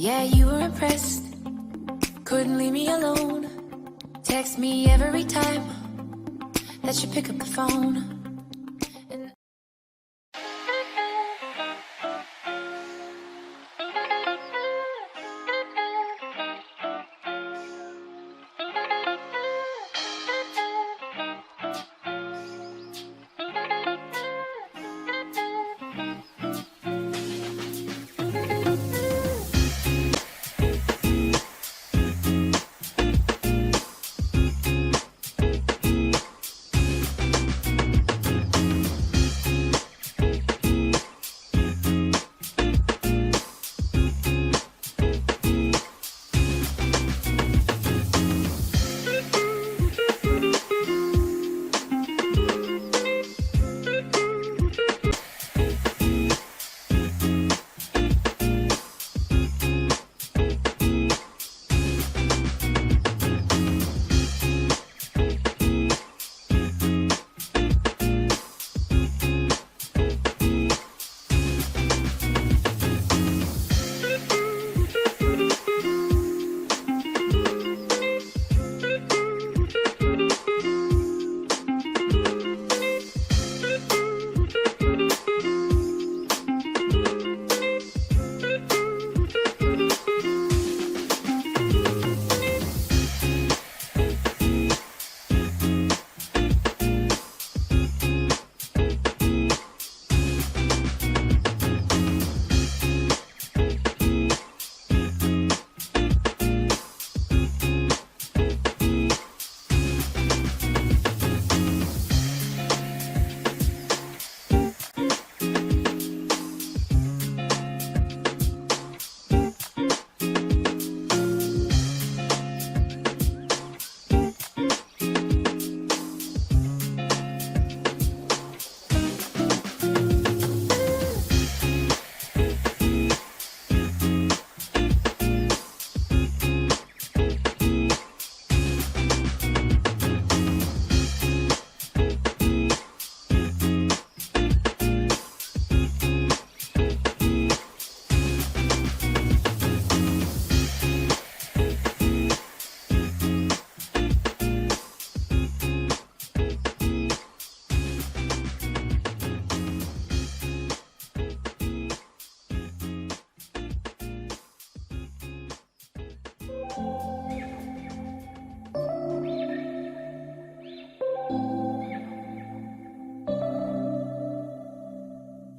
Yeah, you were impressed. Couldn't leave me alone. Text me every time that you pick up the phone. And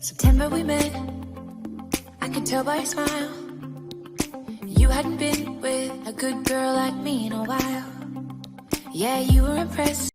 September we met, I could tell by your smile. You hadn't been with a good girl like me in a while. Yeah, you were impressed.